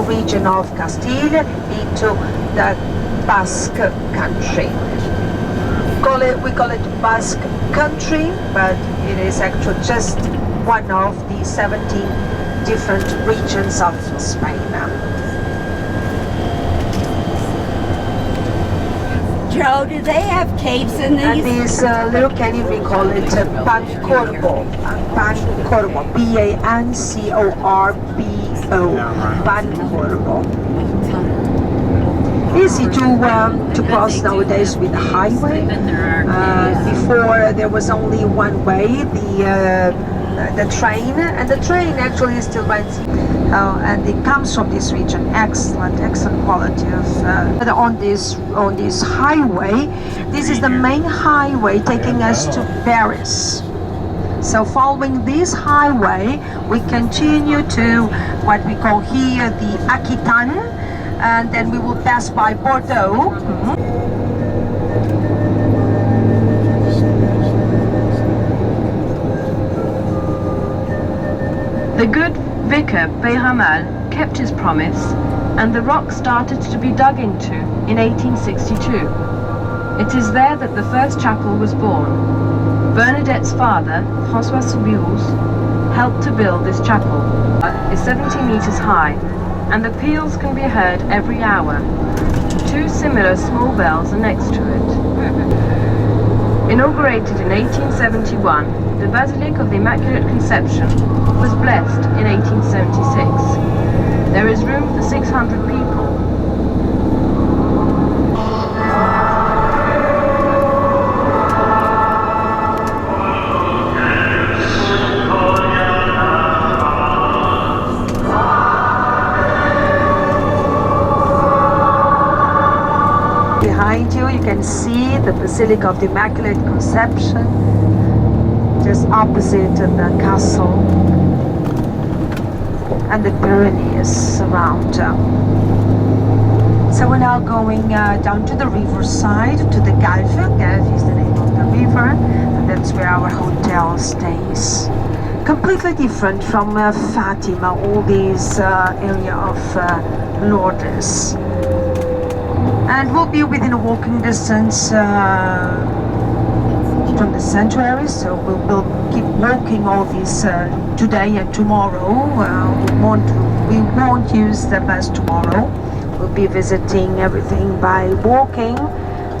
region of Castile into the Basque country. We call it Basque country, but it is actually just one of the 17 different regions of Spain. Joe, do they have caves in these? And this little canyon, we call it Pancorbo. Pancorbo. Pancorbo. Pancorbo. Easy to cross nowadays with the highway. Before there was only one way, the train, and the train actually is still by and it comes from this region. Excellent quality of on this highway. This is the main highway taking us to Paris. So following this highway, we continue to what we call here the Aquitaine, and then we will pass by Bordeaux. The good vicar Béramal kept his promise, and the rock started to be dug into in 1862. It is there that the first chapel was born. Bernadette's father, François Soubirous, helped to build this chapel. It's 70 meters high, and the peals can be heard every hour. Two similar small bells are next to it. Inaugurated in 1871, the Basilica of the Immaculate Conception was blessed in 1876. There is room for 600 people. Behind you can see the Basilica of the Immaculate Conception, just opposite the castle, and the Pyrenees around. So we're now going down to the riverside, to the Galfe. Galfe is the name of the river, and that's where our hotel stays. Completely different from Fatima, all this area of Lourdes. And we'll be within a walking distance from the sanctuary, so we'll keep walking all this today and tomorrow. We won't use the bus tomorrow. We'll be visiting everything by walking,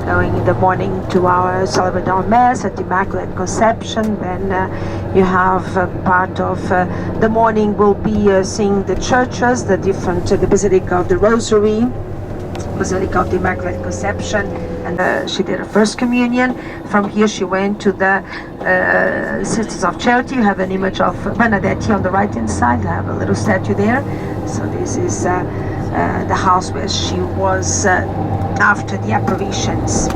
going in the morning to our Salvador Mass at the Immaculate Conception. Then you have part of the morning will be seeing the churches, the Basilica of the Rosary, Basilica of the Immaculate Conception, and she did her first communion. From here she went to the Sisters of Charity. You have an image of Bernadette here on the right hand side. I have a little statue there. So this is the house where she was after the apparitions.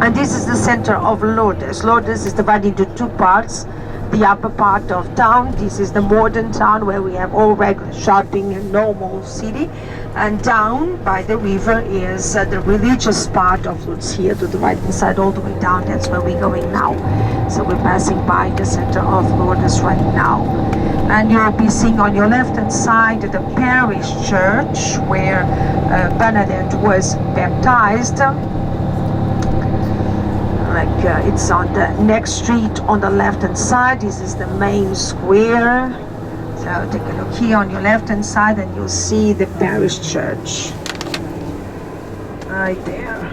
And this is the center of Lourdes. Lourdes is divided into two parts. The upper part of town, this is the modern town where we have all regular shopping and normal city, and down by the river is the religious part of Lourdes, here to the right hand side all the way down. That's where we're going now. So we're passing by the center of Lourdes right now, and you'll be seeing on your left hand side the parish church where Bernadette was baptized. It's on the next street on the left hand side. This is the main square. So take a look here on your left hand side and you'll see the parish church right there.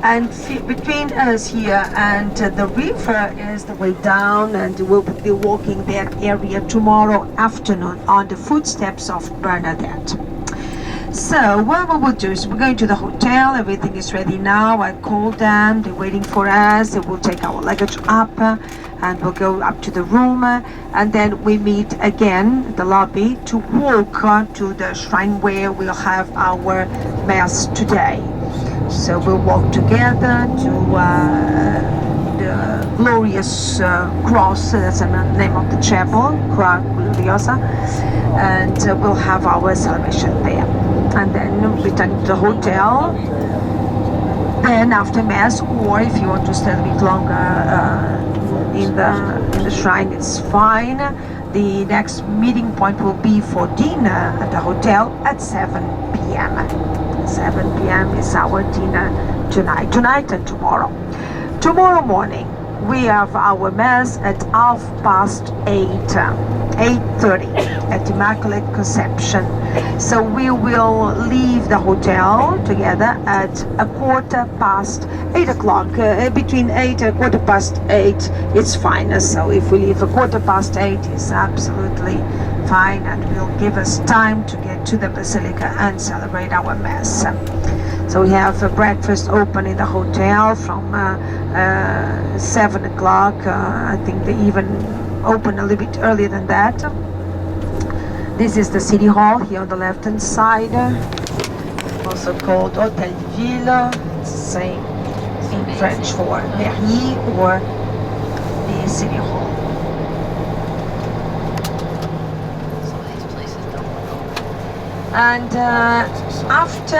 And between us here and the river is the way down, and we'll be walking that area tomorrow afternoon on the footsteps of Bernadette. So what we will do is we're going to the hotel. Everything is ready now. I called them, they're waiting for us. They will take our luggage up and we'll go up to the room, and then we meet again at the lobby to walk to the shrine where we'll have our mass today. So we'll walk together to the glorious cross, that's the name of the chapel, Croix Gloriosa, and we'll have our celebration there. And then return to the hotel. Then after mass, or if you want to stay a bit longer in the shrine. It's fine. The next meeting point will be for dinner at the hotel at 7 p.m. 7 p.m. is our dinner tonight and tomorrow. Tomorrow morning we have our mass at 8:30 at Immaculate Conception. So we will leave the hotel together at 8:15. Between 8 and 8:15, it's fine. So if we leave 8:15, it's absolutely fine, and will give us time to get to the Basilica and celebrate our mass. So we have breakfast open in the hotel from 7 o'clock. I think they even open a little bit earlier than that. This is the city hall here on the left hand side, also called Hotel Ville, same in French for mairie or the city hall. And after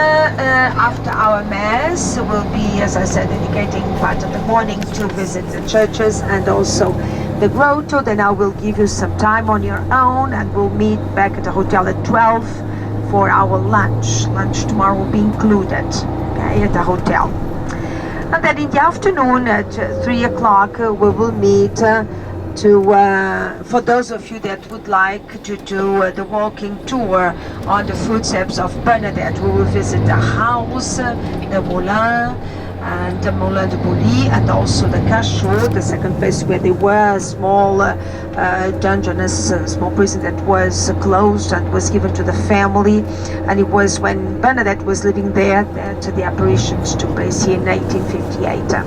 our mass, we'll be, as I said, dedicating part of the morning to visit the churches and also the grotto. Then I will give you some time on your own, and we'll meet back at the hotel at 12 for our lunch. Lunch tomorrow will be included, okay, at the hotel. And then in the afternoon at 3 o'clock, we will meet for those of you that would like to do the walking tour on the footsteps of Bernadette. We will visit the house, the Moulin, and the Moulin de Bouly, and also the Cachot, the second place where there were a small dungeoness, small prison that was closed and was given to the family. And it was when Bernadette was living there that the apparitions took place here in 1858.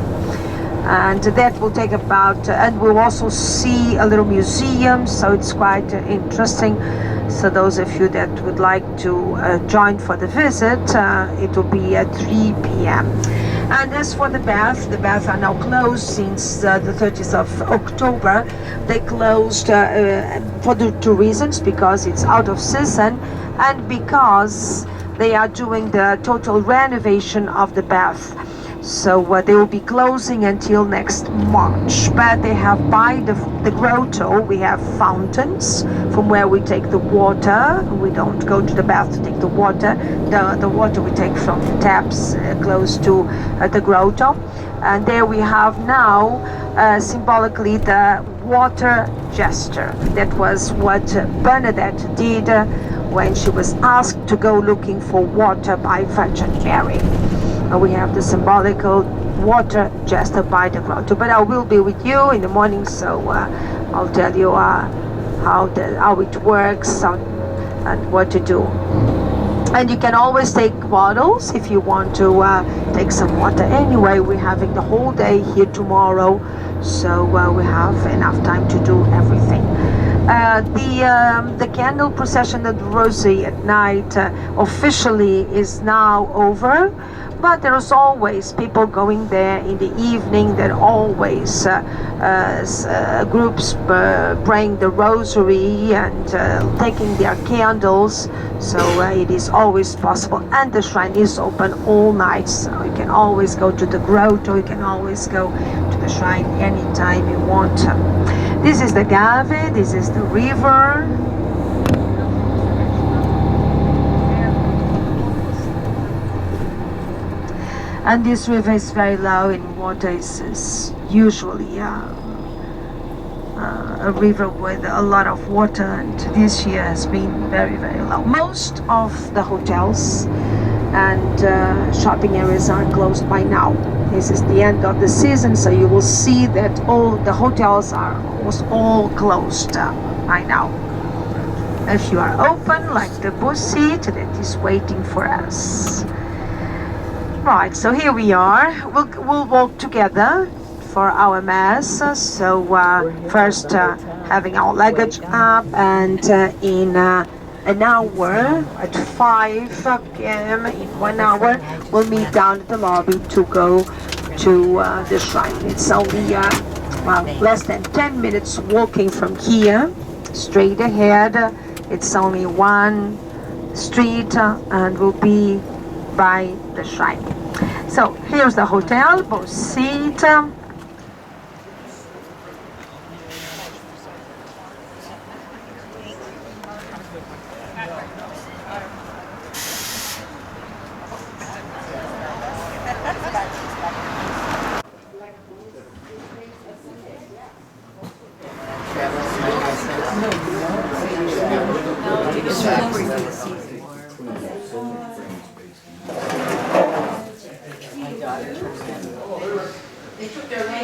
And that will take about, and we'll also see a little museum, so it's quite interesting. So those of you that would like to join for the visit, it will be at 3 p.m. And as for the baths are now closed since the 30th of October. They closed for the two reasons: because it's out of season and because they are doing the total renovation of the bath. So they will be closing until next March. But they have, by the grotto, we have fountains from where we take the water. We don't go to the bath to take the water. The water we take from the taps close to the grotto. And there we have now symbolically the water gesture. That was what Bernadette did when she was asked to go looking for water by Virgin Mary. We have the symbolical water gesture by the grotto. But I will be with you in the morning, so I'll tell you how it works and what to do. And you can always take bottles if you want to take some water. Anyway, we're having the whole day here tomorrow, so we have enough time to do everything. The candle procession at Rosy at night officially is now over. But there's always people going there in the evening. There are always groups praying the rosary and taking their candles. So it is always possible. And the shrine is open all night. So you can always go to the grotto. You can always go to the shrine anytime you want. This is the Gave. This is the river. And this river is very low in water. Is usually a river with a lot of water, and this year has been very, very low. Most of the hotels and shopping areas are closed by now. This is the end of the season, so you will see that all the hotels are almost all closed by now. If you are open, like the Beau Site that is waiting for us. Right, so here we are. We'll walk together for our mass. So first having our luggage up, and in an hour at 5 p.m. in 1 hour we'll meet down at the lobby to go to the shrine. It's only less than 10 minutes walking from here, straight ahead. It's only one street and we'll be by the shrine. So here's the hotel, Beau Site. They took their land.